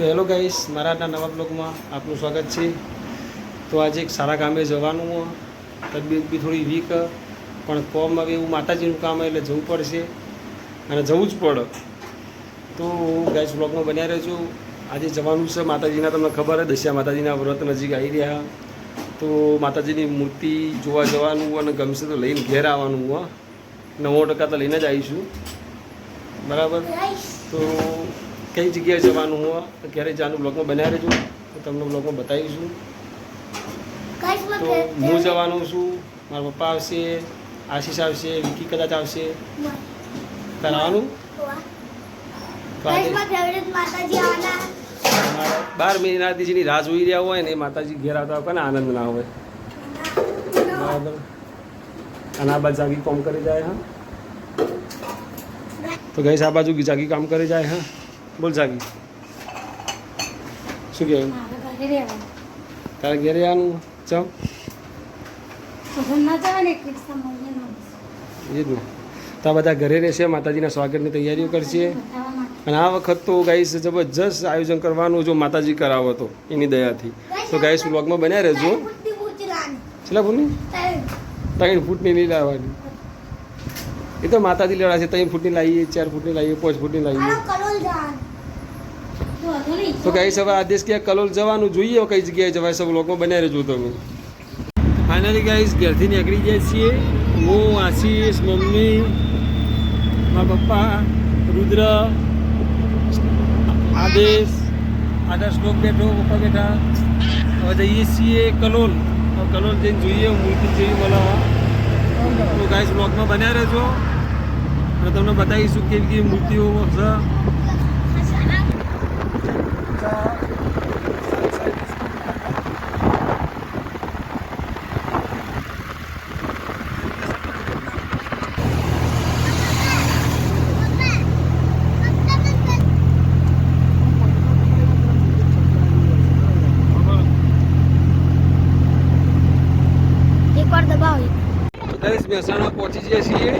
તો hello guys, મારા આજના નવા બ્લોગમાં આપનું સ્વાગત છે. તો આજે એક સારા કામે જવાનું, તબિયત બી થોડી વીક, પણ કોમ હવે એવું માતાજીનું કામ એટલે જવું પડશે અને જવું જ પડે. તો ગાઈસ બ્લોગમાં બન્યા રહેજો. આજે જવાનું છે માતાજીના, તમને ખબર છે દશા માતાજીના વ્રત નજીક આવી રહ્યા. તો માતાજીની મૂર્તિ જોવા જવાનું અને ગમશે તો લઈને ઘેર આવવાનું. 90% તો લઈને જ આવીશું, બરાબર. તો કઈ જગ્યાએ જવાનું હોય તો ક્યારે જવાનું બ્લોગમાં બનાવી રહેજો, તો તમને બ્લોગમાં બતાવીશું. તો હું જવાનું છું, મારા પપ્પા આવશે, આશીષ આવશે, વિકી કદાચ આવશે. તારે આવવાનું? 12 મહિનાથી જેની રાહ જોઈ રહ્યા હોય ને એ માતાજી ઘેર આવતા હોય ને આનંદ ના હોય, બરાબર. અને આ બાજુ જાગી કામ કરી જાય. હા, તો ગઈશ આ બાજુ જાગી કામ કરી જાય. હા, બોલ જાગી, શું કહેવું? તારે ઘેરે આવવાનું? ચાલ એ જ ને. તો આ બધા ઘરે રહેશે, માતાજીના સ્વાગતની તૈયારીઓ કરશે. અને આ વખત તો ગાઈસ જબરજસ્ત આયોજન કરવાનું, જો માતાજી કરાવો તો એની દયાથી. તો ગાઈસ બ્લોગમાં બન્યા રહેજો. છેલ્લા ફૂટની 3 ફૂટની નહીં લાવવાની, એ તો માતાજી લેવડાશે. 3 ફૂટની લાવીએ, 4 ફૂટની લાવીએ, 5 ફૂટની લાવીએ. તો ગાઈસ હવે આદેશ ક્યાં કલોલ જવાનું, જોઈએ કઈ જગ્યાએ જવાય. સબ બ્લોગમાં બન્યા રહેજો તમે. ફાઇનલી ગાઈસ ઘેરથી નીકળી જાય છીએ. હું, આશીષ, મમ્મી, મારા પપ્પા, રુદ્ર, આદર્શ લોક બેઠો, પપ્પા બેઠા. હવે જઈએ છીએ કલોલ. કલોલ જઈને જોઈએ મૂર્તિ જેવી બોલાવા. તો ગાઈસ બ્લોગમાં બન્યા રહેજો અને તમને બતાવીશું કેવી કેવી મૂર્તિઓ છે. ગાઈસ મહેસાણા પહોંચી જઈએ છીએ.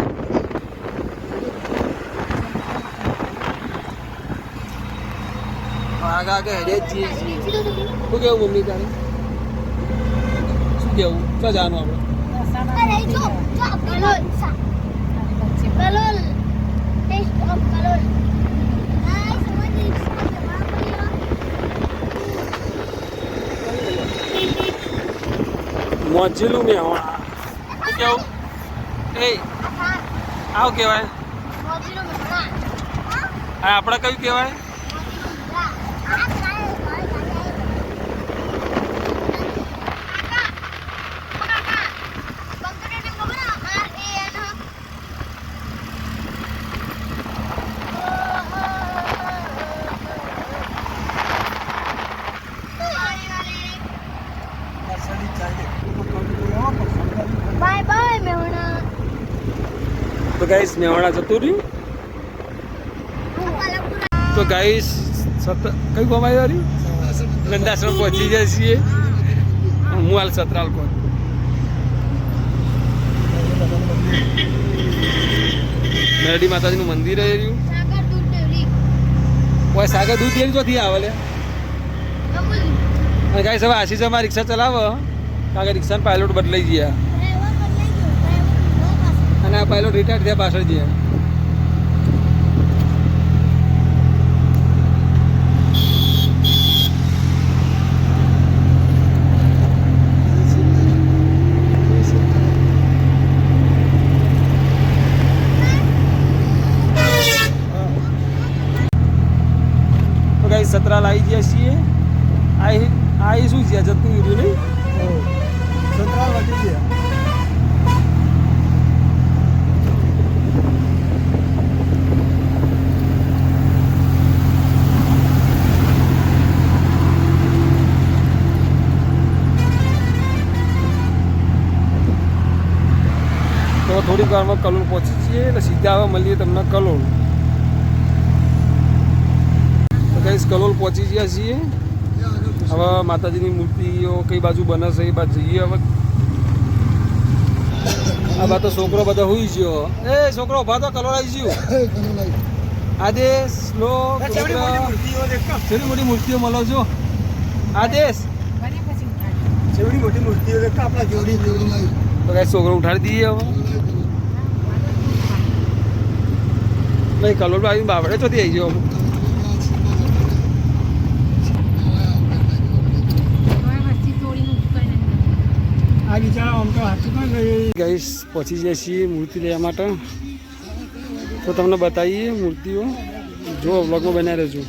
આગળ હેડે જ જઈએ છીએ. શું કેવું મમ્મી તારે? શું કેવું? ક્યાં જવાનું આપણે? મોજીલું મેહોણા. શું કેવું? એ આવું કહેવાય? હા, આપણે કયું કહેવાય? તો ગાઈસ મેવાડા જતું રહ્યું. તો ગાઈસ કયું ગામ આવી રહ્યું? નંદાશ્રમ પહોંચી જાય છીએ. હું હાલ સતરાલ કોણ મેરડી માતાજીનું મંદિર આવી રહ્યું. કોઈ સાગર દૂધ ડેરી ચોથી આવે લે. અને ગાઈસ હવે આશીષ અમારા રિક્ષા ચલાવો, કારણ કે રિક્ષાના પાયલોટ બદલાઈ ગયા અને આ પાયલોટ રિટાયર થયા પાછળ જઈએ. તો કઈ સતરાલ આવી ગયા છીએ. આ શું છે? જતું રહ્યું નહીં? સતરાલ વધી ગયા. થોડીક વારમાં કલોલ પહોંચી છીએ એટલે સીધા હવે મળીએ તમને કલોલ. તો કઈ કલોલ પહોંચી ગયા છીએ. હવે માતાજીની મૂર્તિઓ કઈ બાજુ બને છે એ બાજુ જઈએ. હવે આ બા તો છોકરો બધા હોઈ ગયો. એ છોકરો ઉભા તો કલોલ આવી ગયો. આદેશ શ્લોક છેવડી મોટી મૂર્તિઓ મળો છો આદેશ જેવડી મોટી મૂર્તિઓ આપણા જેવડી તો કઈ છોકરો ઉઠાડી દઈએ હવે ભાઈ કલોલ આવીને બાવડે ચોથી આવી ગયો આ બિચારા આમ તો હાથું પણ ગાઈસ પહોંચી જાય છીએ મૂર્તિ લેવા માટે તો તમને બતાવીએ મૂર્તિઓ જો વ્લોગમાં બનાવી રહેજો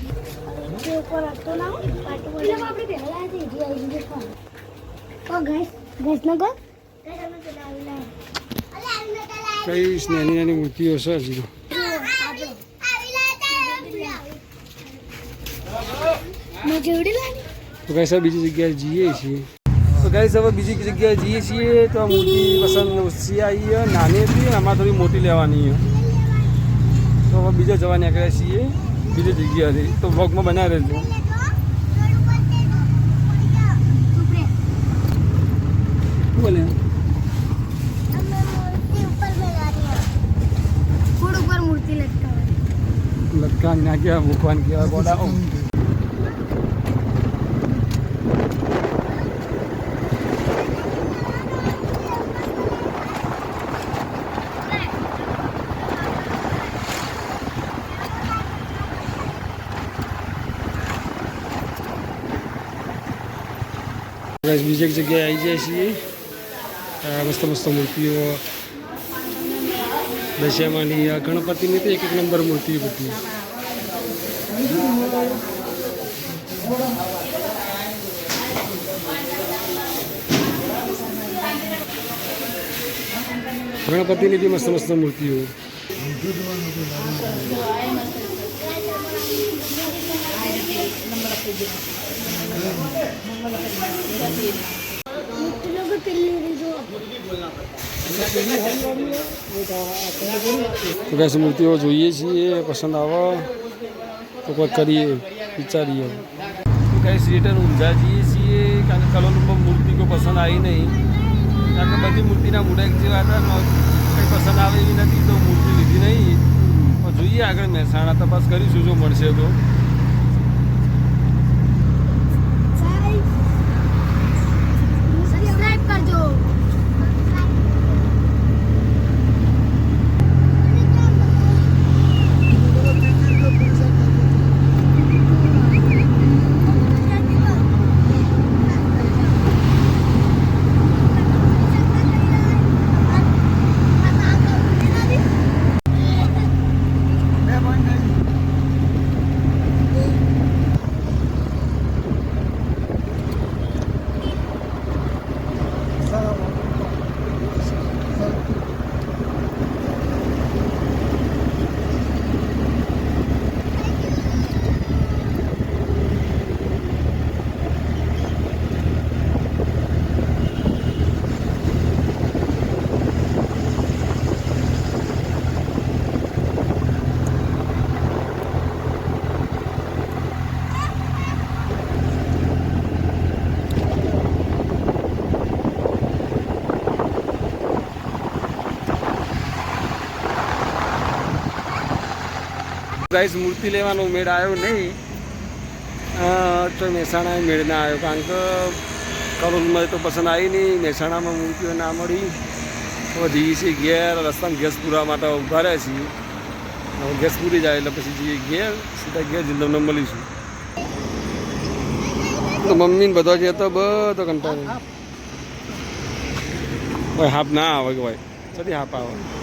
કઈ નાની નાની મૂર્તિઓ છે હજી તો કઈ સાહેબ બીજી જગ્યાએ જઈએ છીએ તો ગાઈસ હવે બીજી જગ્યાએ જઈએ છીએ તો આ મૂર્તિ પસંદ ઓછી આવી નાની હતી આમાં થોડી મોટી લેવાની તો હવે બીજા જવા નીકળ્યા છીએ બીજી જગ્યાએથી તો વ્લોગમાં બનાવી રહેજો શું બોલે લટકા ના કેવા મૂકવાની કેવા બોલાવો બીજી એક જગ્યાએ આવી જાય છીએ મસ્ત મસ્ત મૂર્તિઓ દશામાની ગણપતિની તો એક નંબર મૂર્તિ બધી ગણપતિની બી મસ્ત મસ્ત મૂર્તિઓ તો કઈ મૂર્તિઓ જોઈએ છીએ પસંદ આવે તો કોઈ કરીએ વિચારીએ તો કઈ રિટર્ન ઊંઝા જઈએ છીએ કારણ કે કલોલમાં મૂર્તિ કોઈ પસંદ આવી નહીં કારણ કે બધી મૂર્તિના મૂડા એક જેવા હતા કંઈ પસંદ આવે એવી નથી તો મૂર્તિ લીધી નહીં તો જોઈએ આગળ મહેસાણા તપાસ કરીશું જો મળશે તો ગાઈસ મૂર્તિ લેવાનો મેળ આવ્યો નહીં તો મહેસાણા મેળ ના આવ્યો કારણ કે કલોલમાં તો પસંદ આવી નહીં મહેસાણામાં મૂર્તિઓ ના મળી તો જઈએ છીએ ઘેર રસ્તામાં ગેસ પૂરવા માટે ઊભા રહ્યા છીએ હવે ગેસ પૂરી જાય એટલે પછી જઈએ ઘેર સીધા ઘેર જિલ્લામાં મળીશું તો મમ્મીને બધા છે તો બધો કંટાળો ભાઈ હાફ ના આવે કે ભાઈ સતી હાફ આવે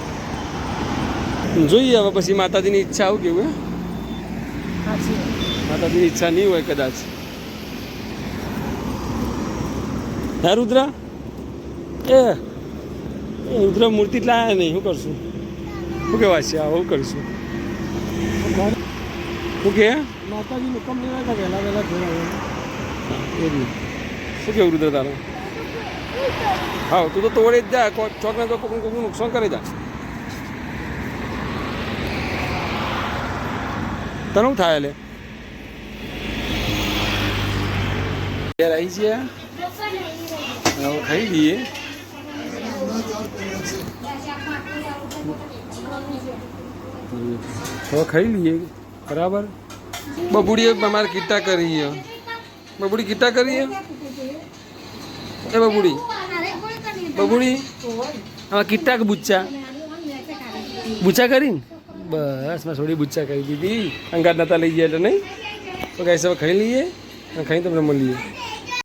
જોઈએ હવે પછી માતાજીની ઈચ્છા આવું કેવું માતાજીની ઈચ્છા નહીં હોય કદાચ હે રુદ્રા એ રુદ્ર મૂર્તિ જ લાયા નહીં શું કરશું શું કહેવાય છે આવું કરશું શું કે માતાજી હુકમ નહીં હોય વહેલા વહેલા જોયા એ જ શું કેવું રુદ્ર તારું હા તું તો તોડી જ જા ચોકને તો કોઈનું નુકસાન કરી જા તને શું થાય લે ઘેર આવી છે હવે ખાઈ લઈએ હવે ખાઈ લઈએ બરાબર બબુડીએ અમારે કિટ્ટા કરી છે બબુડી કિટ્ટા કરી છે એ બબુડી બબુડી હા કિટ્ટા કે બુચ્ચા બુચ્ચા કરીને બસ મેં થોડી બુચ્ચા કરી દીધી અંગાત નતા લઈ ગયા એટલે નહીં તો કઈ હવે ખાઈ લઈએ અને ખાઈ તમને મળીએ